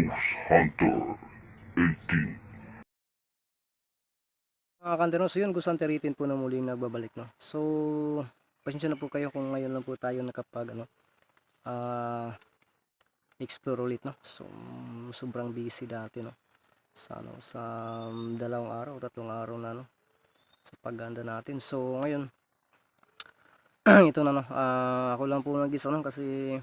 Ghost Hunter 18. Mga kanteros, yun, Ghost Hunter 18 po na muling nagbabalik, no? So, pasensya na po kayo kung ngayon lang po tayo nakapag, explore ulit, no? So, sobrang busy dati, no? Sa dalawang araw, tatlong araw na, no? Sa pagganda natin. So, ngayon, ito na, no? Ako lang po nag-isa, no? Kasi,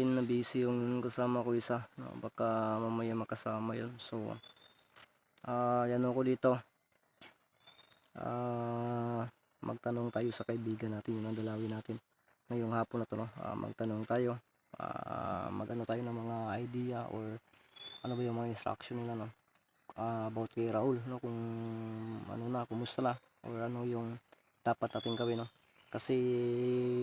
na-busy yung kasama ko isa, no? Baka mamaya makasama yun. So, yan ako dito. Magtanong tayo sa kaibigan natin, yung dalawin natin ngayong hapon na to, no? Magtanong tayo, magano tayo ng mga idea or ano ba yung mga instruction nila, no? About kay Raul, no? Kung ano na, kumusta na, or ano yung dapat natin gawin, no? Kasi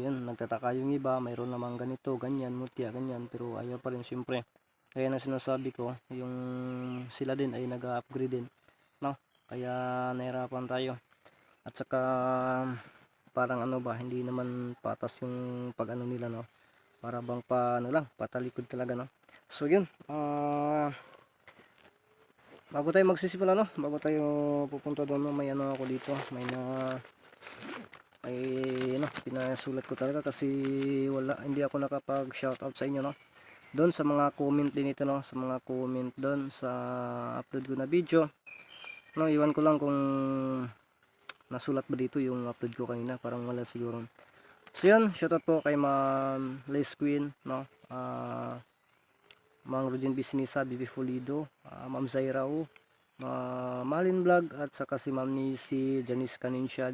yun, nagtataka yung iba, mayroon namang ganito, ganyan, mutya, ganyan, pero ayaw pa rin syempre. Kaya na sinasabi ko, yung sila din ay nag-upgrade din, no? Kaya nahirapan tayo. At saka parang ano ba, hindi naman patas yung pag ano nila, no? Para bang pa ano lang, patalikod talaga, no? So yun, bago tayo magsisimula, no? Bago tayo pupunta doon, no? May ano ako dito, may pinasulat ko talaga kasi hindi ako nakapag shoutout sa inyo, no? Doon sa mga comment din ito, no? Sa mga comment doon sa upload ko na video, no? Iwan ko lang kung nasulat ba dito yung upload ko kanina, parang wala siguro. So yan, shoutout po kay Ma'am Les Queen, no? Mang Rodin Bisnisa, Bibi Fulido, Ma'am Zairao, Malin Vlog, at saka si Ma'am Nisi, Janice Canincia,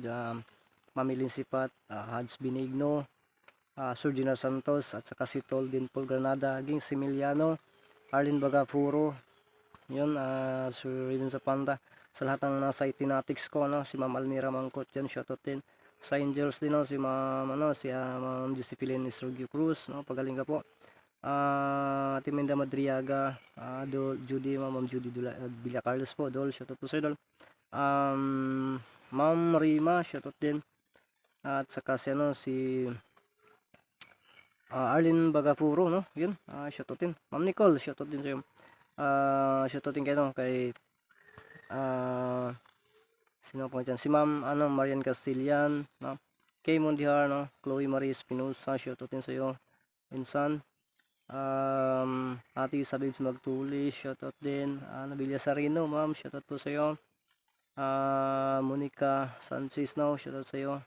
Ma'am Elin Sipat, Hads Binigno, Sir Gina Santos, at saka si Toldin Paul Granada, Ging Similiano, Arlene Bagapuro, yun, Sir Raven Zapanda, sa lahat ng nasa itinatics ko, no? Si Ma'am Almira Mangkot yan, shoutout din sa Angels din, no? Si Ma'am Ma'am Josephine Estrogio Cruz, no? Pagaling ka po. Timinda Madriaga, Judy, Ma'am Judy Villa Carlos po, Dol, shoutout po sa Dol. Ma'am Rima, shoutout din. At saka si Arlene Bagapuro, no? Yun, shoutout din. Ma'am Nicole, shoutout din sa iyo. Shoutout din kayo, no? Kay sino po dyan? Si Ma'am Marian Castillan, no? Kay Mondihar, no? Chloe Marie Espinosa, shoutout din sa iyo. Insan, Ate Isabel Magtuli, shoutout din. Nabilia Sarino, ma'am, shoutout po sa iyo. Monica Sanchez, no? Shoutout sa iyo.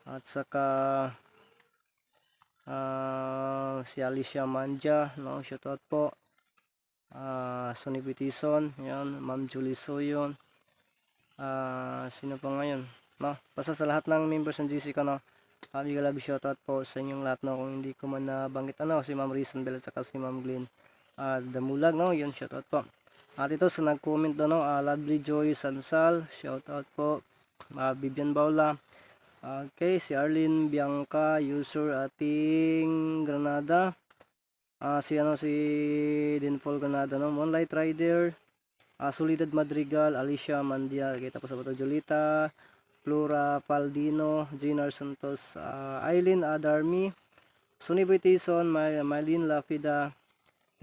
At saka si Alicia Manja, no? Shoutout po. Sonny Bitison, yan, Ma'am Julie Soyon. Sino pa ngayon, no? Basta sa lahat ng members ng GC ko, no? Love shoutout po sa inyong lahat, no? Kung hindi ko man nabanggit, si Ma'am Rizan Bell at saka si Ma'am Glenn Damulag, no? Yun, shoutout po. At ito sa nag-comment doon, no? Lovely Joy Sansal, shoutout po. Vivian Baula, okay, si Arlene Bianca, user ating Granada, si Dinfol Granada, no? Moonlight Rider, Solidad Madrigal, Alicia Mandia, kita po sa Bato Jolita, Flora Paldino, Ginar Santos, Aileen Adarmi, Suniboy Tison, Mylene Lafida.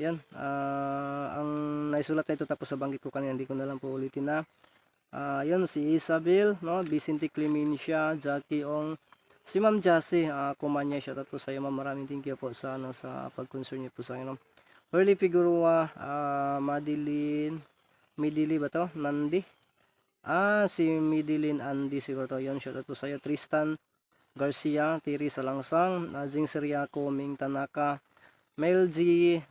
Yan, ang naisulat na ito tapos sa banggit ko kanina, hindi ko na lang po ulitin na. Yan, si Isabel, no? Vicente Clemencia, Jackie Ong, si Ma'am Jassy, Kumanya, shoutout po sa iyo, ma'am. Maraming thank you po sa sa pag-concern niyo po sa akin, no? Early Figueroa, Midili ba to? Nandi. Si Midilin Andy siguro to. Yan, shoutout po sa iyo. Tristan Garcia, Tiri Salangsang, Jing Seriaco, Ming Tanaka, Mel G,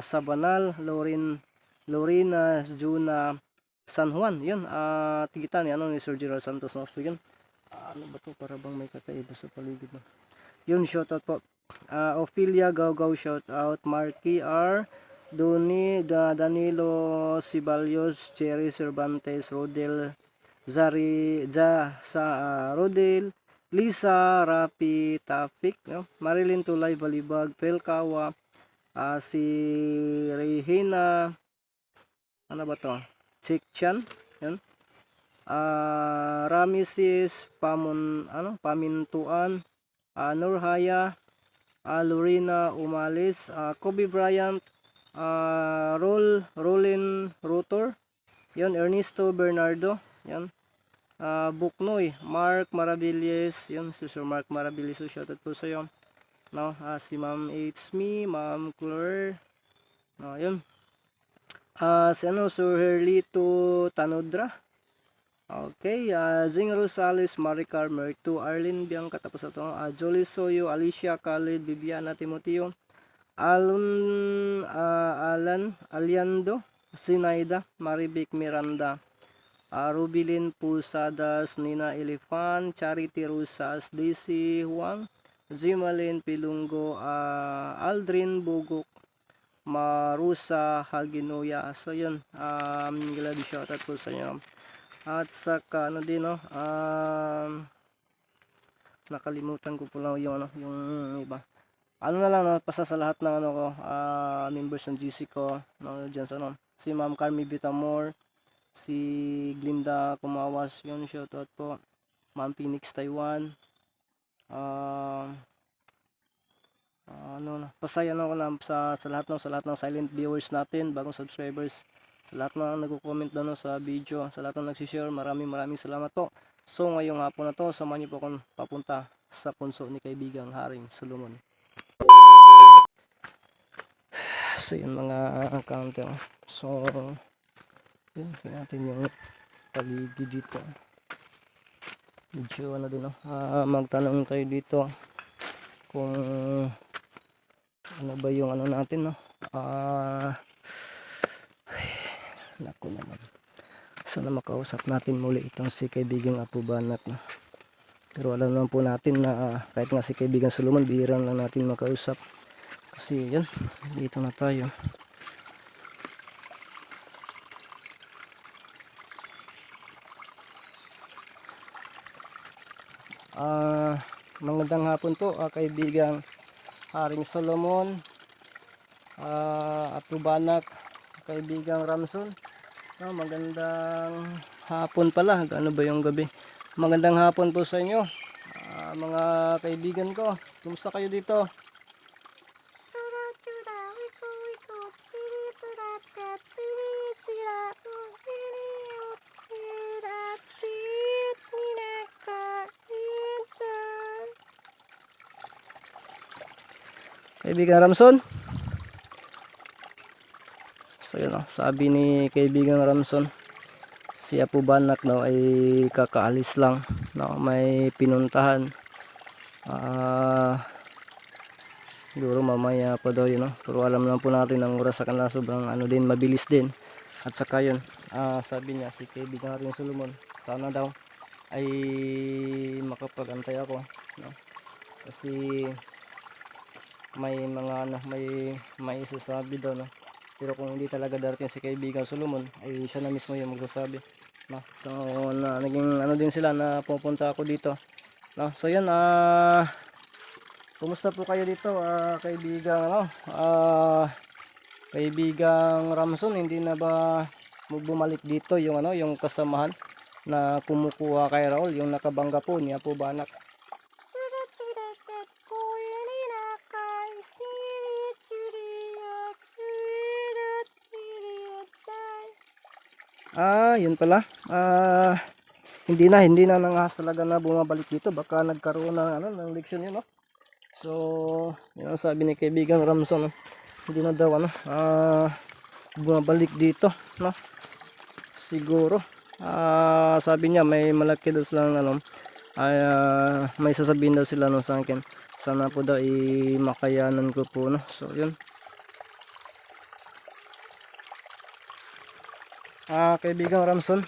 Sabanal, Lorena Juna San Juan. Yun, tigita ni ni Sir Gerald Santos, no? So yun, ano ba to? Para bang may kakaiba sa paligid, no? Yun, shoutout po. Ophelia Gawgaw, shoutout. Marky R, Doni, Danilo Sibalyos, Cherry Cervantes, Rodel Rodel, Lisa Rapi Tafik, no? Marilyn Tulay Balibag, Pelkawa, si Regina, ano ba to? Chikchan, yan. Rameses Pamintuan, Nurhaya, Lorena Umalis, Kobe Bryant, Rolin Rotor, yun, Ernesto Bernardo, yan, Buknoy, Mark Maravilles, yun, si Sir Mark Maravilles, so shoutout po sa iyo, no, si Ma'am It's Me, Ma'am Claire, no, yun, si ano, Sir Herlito Tanodra, okay, Zing Rosales, Maricar Mertu, Arlene Bianca, tapos ito, Jolie Soyo, Alicia Khalid, Viviana Timoteo, Alan Aliando, Sinaida, Marivic Miranda, Rubilin Pusadas, Nina Elefant, Charity Rusas, Daisy Huang, Zimalin Pilungo, Aldrin Bugok, Marusa Haginoya. So yun, glad shoutout po sa inyo. At saka ano din, no, nakalimutan ko po lang yung ano, yung iba. Ano na lang, no, pasa sa lahat ng ano ko, members ng GC ko, no, dyan sa ano, si Ma'am Carmi Vitamor, si Glinda Kumawas, yun, shoutout po, Ma'am Phoenix Taiwan, ano na, pasaya na ako na sa lahat ng silent viewers natin, bagong subscribers, sa lahat na nagko-comment doon sa video, sa lahat na nagsishare, maraming salamat po. So ngayong hapon na to, samahan niyo po akong papunta sa punso ni kaibigang Haring Solomon. So yun mga counter. So yun natin yung paligid dito. Medyo ano din, magtanong tayo dito kung ano ba yung ano natin, no. Naku naman, sana makausap natin muli itong si kaibigang Apo Banat, no. Pero alam naman po natin na kahit nga si kaibigang Solomon, bihira lang natin makausap. Kasi yan, dito na tayo. Magandang hapon po, kaibigang Haring Solomon, Apo Banat, kaibigang Ramson. Magandang hapon pala, ano ba yung gabi. Magandang hapon po sa inyo, mga kaibigan ko. Kumusta kayo dito? Kaibigan Ramson. So yun, sabi ni kaibigan Ramson, si Apo Banat daw ay kakaalis lang, no, may pinuntahan. Siguro mamaya pa daw yun, no? Pero alam lang po natin ang oras sa kanila, sobrang ano din, mabilis din. At saka yun, sabi niya si kaibigan Haring Solomon, sana daw ay makapagantay ako, no? Kasi may mga ano, may isasabi daw, no? Pero kung hindi talaga darating si kaibigan Solomon, ay siya na mismo yung magsasabi, no? So naging ano din sila na pupunta ako dito, no? So yun, kumusta po kayo dito, kaibigang ano, kaibigang Ramson? Hindi na ba bumalik dito yung ano, yung kasamahan na kumukuha kay Raul, yung nakabangga po ni Apo Banat? Yun pala. Hindi na nangahas talaga na bumabalik dito. Baka nagkaroon ng ano, ng leksyon yun, no? So, yun ang sabi ni kaibigan Ramson, no? Hindi na daw ano, bumabalik dito, no? Siguro. Sabi niya may malaki daw silang ano, may sasabihin daw sila, no, sa akin. Sana po daw makayanan ko po, no? So, yun. Kaibigang Ramson,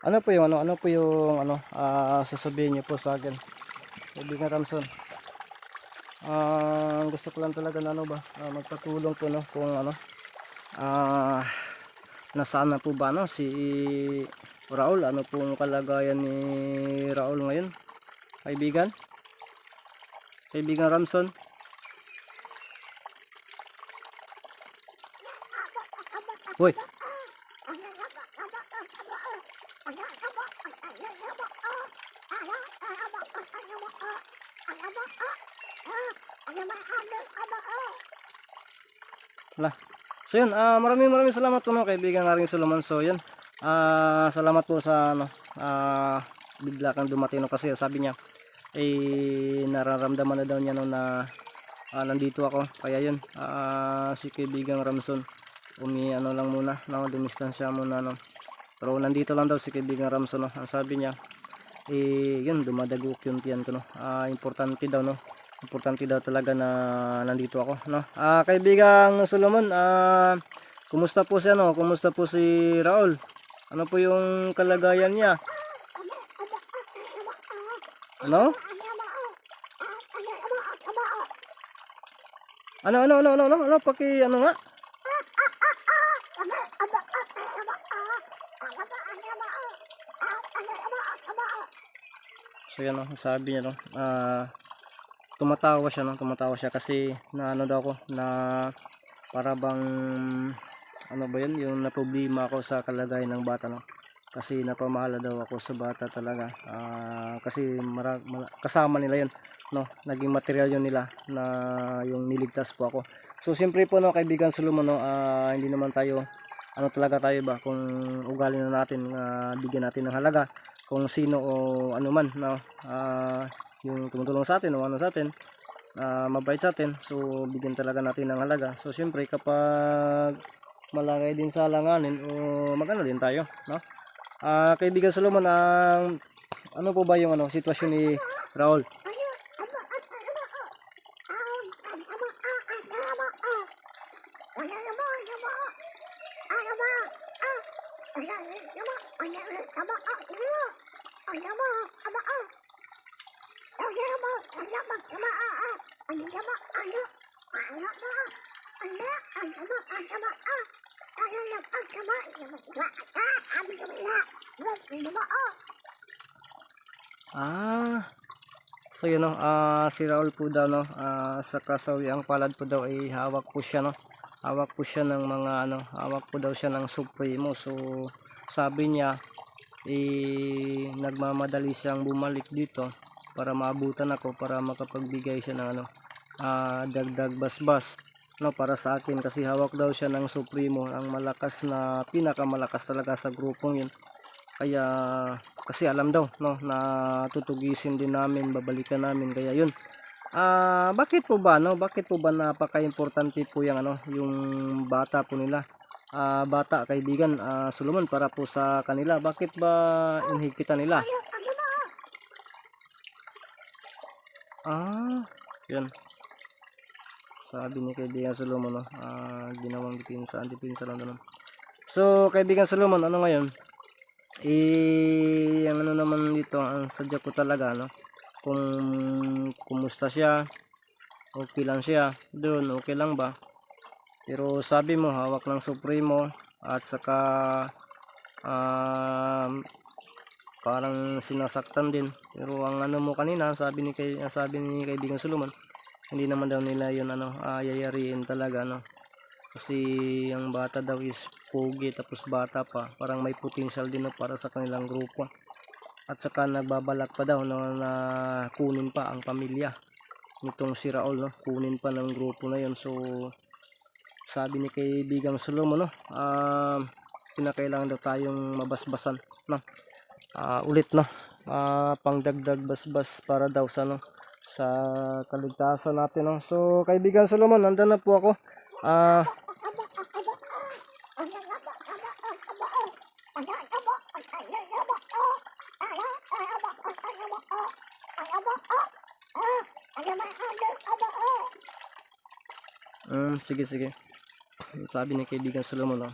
ano po yung sasabihin niyo po sa akin, kaibigan Ramson? Gusto ko lang talaga na ano ba, magpatulong po, no, kung ano, nasaan na po ba, no, si Raul, ano pong kalagayan ni Raul ngayon, kaibigan Ramson? Hoy. Wala. So yun, maraming salamat po no, kaibigan Haring Solomon. So yun, salamat po sa ano, bigla kang dumating no, kasi sabi niya nararamdaman na daw niya no na nandito ako. Kaya yun, si kaibigan Ramson ano lang muna no, dumistansya muna no. Pero nandito lang daw si kaibigan Ramson no. Ang sabi niya yun, dumadagok yung tiyan ko no. Importante daw no. Importante daw talaga na nandito ako no. Kaibigang Solomon, kumusta po siya no? Kumusta po si Raul? Ano po yung kalagayan niya? Ano? Ano, paki ano nga? So yan no, sabi niya no, tumatawa siya kasi na ano daw ako na para bang ano ba yun, yung naproblema ako sa kalagayan ng bata no, kasi napamahala daw ako sa bata talaga. Kasi kasama nila yun no, naging material yun nila na yung niligtas po ako. So siyempre po no, kaibigan Solomon no, hindi naman tayo ano talaga tayo ba kung ugali na natin, bigyan natin ng halaga kung sino o ano man no, yung tumutulong sa atin o ano sa atin, mabait sa atin, so bigyan talaga natin ng halaga. So siyempre kapag malagay din sa alanganin o magano din tayo no. Kaibigan Solomon, ano po ba yung ano sitwasyon ni Raul? So yun no, si Raul po daw no, sa kasawiang palad po daw ay hawak po siya no. Hawak po siya ng mga ano, hawak po daw siya ng Supremo. So sabi niya nagmamadali siyang bumalik dito para maabutan ako, para makapagbigay siya ng ano, dagdag basbas no, para sa akin, kasi hawak daw siya ng Supremo, ang malakas na pinakamalakas talaga sa grupong yun. Kaya kasi alam daw no na tutugisin din namin, babalikan namin, kaya yun. Bakit po ba no? Bakit po ba napaka-importante po yung ano, yung bata po nila? Bata kaibigan Solomon, para po sa kanila. Bakit ba inhigpitan nila? Yan. Sabi ni kaibigan Solomon no, ginawang depensa lang naman. So kaibigan Solomon, ano ngayon? Ang ano naman dito, ang sadya ko talaga no, kung kumusta siya, okay lang siya doon, okay lang ba? Pero sabi mo hawak ng Supremo at saka parang sinasaktan din. Pero ang ano mo kanina, sabi ni kaibigan Solomon, hindi naman daw nila yun ano, yayariin talaga no. Kasi ang bata daw is pogi, tapos bata pa, parang may potential din no, para sa kanilang grupo. At saka nagbabalak pa daw no, na kunin pa ang pamilya nitong si Raul no, kunin pa ng grupo na yun. So sabi ni kaibigan Solomon no, kinakailangan daw tayong mabasbasan no, ulit no, pangdagdag basbas para daw sa no, sa kaligtasan natin no. So kaibigan Solomon, nandiyan na po ako. Sige. Sabi ni kaibigan Solomon no,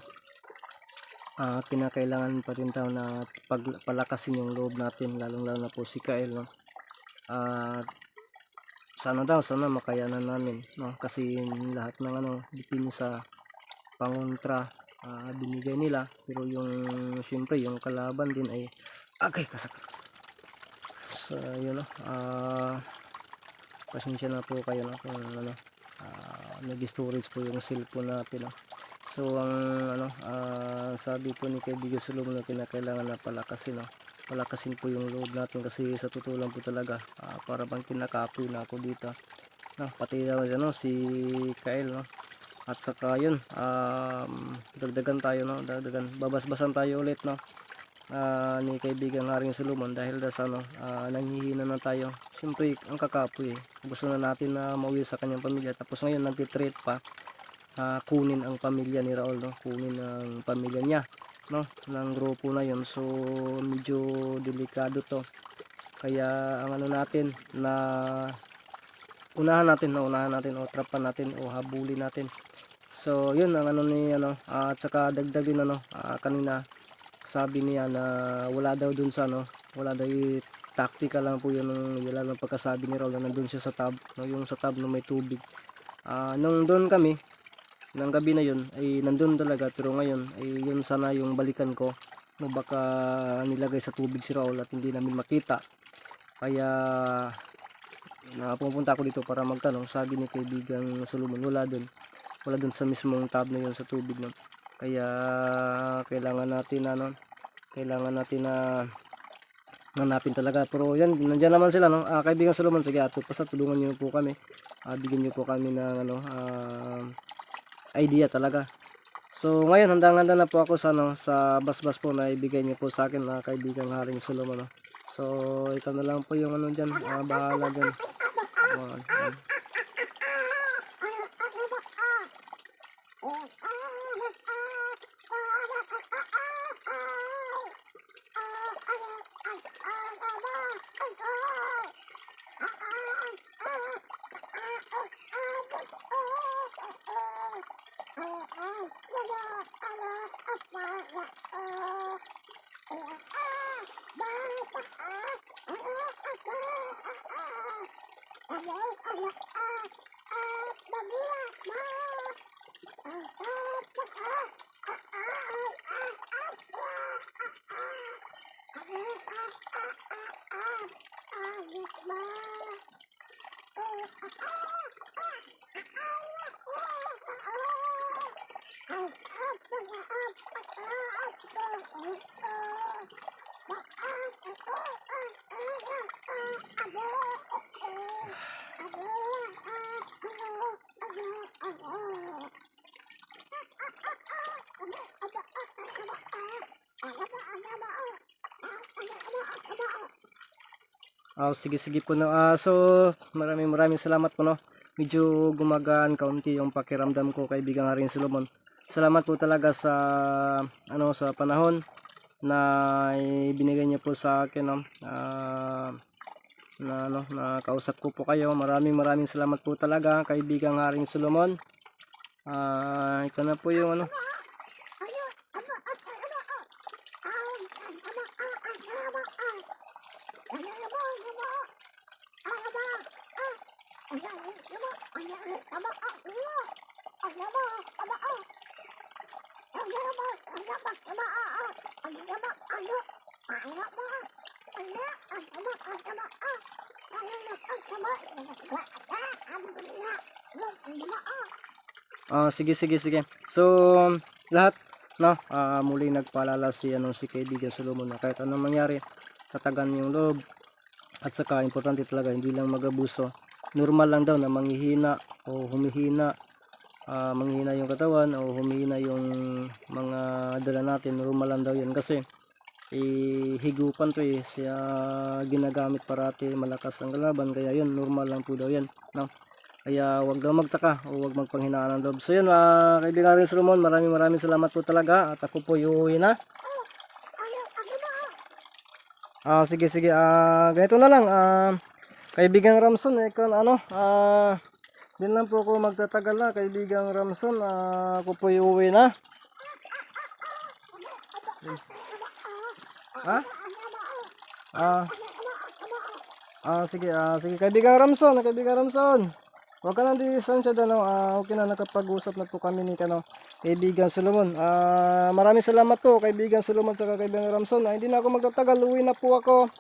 kinakailangan pa rin tayo na palakasin yung loob natin, lalong lalo na po si Kael no. Sana makayanan namin no, kasi lahat ng ano depensa pangontra binigay nila, pero yung syempre yung kalaban din ay kasak. So yun no, pasensya na po kayo no, kung ano, nag-storage po yung cellphone natin no. So ang ano, sabi po ni kaibigan Solomon na kinakailangan na palakasin po yung loob natin, kasi sa totoo lang po talaga, para bang kinakapoy na ako dito no, pati daw ano, si Kyle no, At saka yun, dagdagan tayo, no, babasbasan tayo ulit, no, ni kaibigang Haring Solomon dahil sa ano, nanghihina na tayo. Siyempre ang kakapoy gusto na natin na mauwi sa kanyang pamilya, tapos ngayon nagtitreat pa, kunin ang pamilya ni Raul, no, kunin ang pamilya niya, no, ng grupo na yun. So medyo delikado to, kaya ang ano natin na unahan natin o trapan natin o habulin natin. So yun ang ano ni ano, at saka dagdagin ano, kanina sabi niya na wala daw dun sa ano, wala daw, tactical lang po yun ng pagkasabi ni Raul na nandun siya sa tab, no, yung sa tab na may tubig. Nung doon kami ng gabi na yun ay nandun talaga, pero ngayon ay yun sana yung balikan ko, no, baka nilagay sa tubig si Raul at hindi namin makita. Kaya pupunta ako dito para magtanong. Sabi ni kaibigang Solomon wala dun sa mismong tab na yun sa tubig, no. Kaya kailangan natin na hanapin talaga. Pero yan, nandiyan naman sila, no. Kaibigang Solomon, sige ato pa, tulungan niyo po kami, bigyan niyo po kami ng ano, idea talaga. So ngayon handang-handa na po ako sa ano, sa basbas po na ibigay niyo po sa akin, kaibigang Haring Solomon, no. So ito na lang po yung ano diyan, bahala diyan. Sige po, no. So maraming salamat po, no. Medyo gumagaan kaunti yung pakiramdam ko, kaibigang Haring Solomon. Salamat po talaga sa ano, sa panahon na ibinigay niyo po sa akin, no. Na kausap ko po kayo. Maraming salamat po talaga, kaibigang Haring Solomon. Ito na po yung ano. Sige. So lahat, no, muli nagpaalala si kaibigan Solomon na kahit anong mangyari, tatagan yung loob, at saka importante talaga hindi lang mag-abuso. Normal lang daw na manghihina o humihina, manghihina yung katawan o humihina yung mga dala natin. Normal lang daw yun kasi higupan to, siya ginagamit parati, malakas ang kalaban, kaya yun normal lang po daw yan, no. Kaya wag daw magtaka o wag magpanghinaan ng loob. So yun, kaibigan Haring Solomon, maraming salamat po talaga, at ako po uuwi na. Sige, ganito na lang, kaibigang Ramson, din lang po ako magtatagal na, kaibigang Ramson. Ako po uuwi na. Sige, kaibigang Ramson, huwag ka nang distansya, okay na, nakapag-usap na po kami ni kaibigan Solomon. Maraming salamat po, kaibigan Solomon at kaibigan Ramson. Hindi na ako magtatagal, uwi na po ako.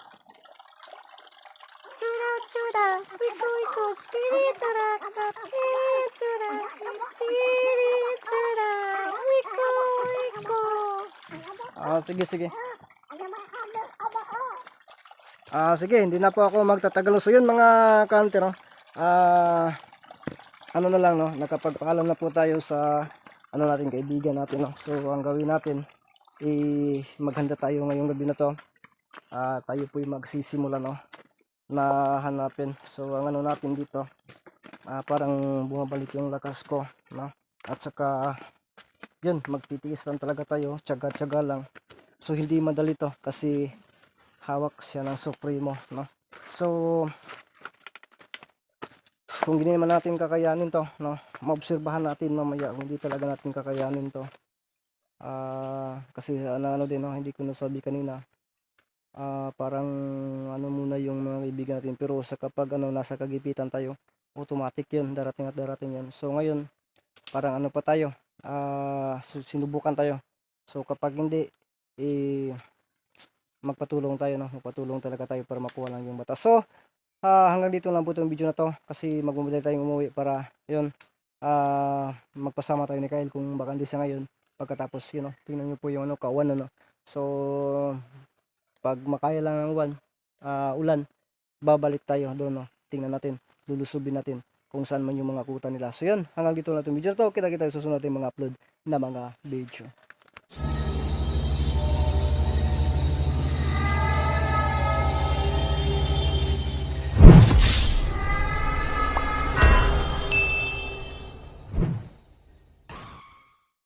Sige. Sige, hindi na po ako magtatagal. So yun mga kanter, no? ano na lang, no, nakapagpaalam na po tayo sa ano natin, kaibigan natin, no. So ang gawin natin, maghanda tayo ngayong gabi na to. Tayo po magsisimula, no, na hanapin. So ang ano natin dito, parang bumabalik yung lakas ko, no, at saka yun, magtitiis lang talaga tayo, tiyaga-tiyaga lang. So hindi madali to kasi hawak siya ng Supremo, no. So kung hindi naman natin kakayanin to, no, maobserbahan natin mamaya kung hindi talaga natin kakayanin to. Kasi ano din, no, hindi ko nasabi kanina, parang ano muna yung mga kaibigan natin, pero sa kapag ano, nasa kagipitan tayo, automatic yun, darating at darating yan. So ngayon parang ano pa tayo, sinubukan tayo. So kapag hindi, magpatulong tayo, no, magpatulong talaga tayo para makuha lang yung bata. So hanggang dito lang po itong video na to kasi magmamadali tayong umuwi para yun, magpasama tayo ni Kyle kung baka hindi siya ngayon. Pagkatapos yun, know, tingnan nyo po yung ano, kawan, ano. So pag makaya lang ng ulan, babalik tayo doon, no. Tingnan natin, lulusubin natin kung saan man yung mga kuta nila. So yun, hanggang dito lang itong video na to. Kita-kita sa susunod natin mga upload na mga video.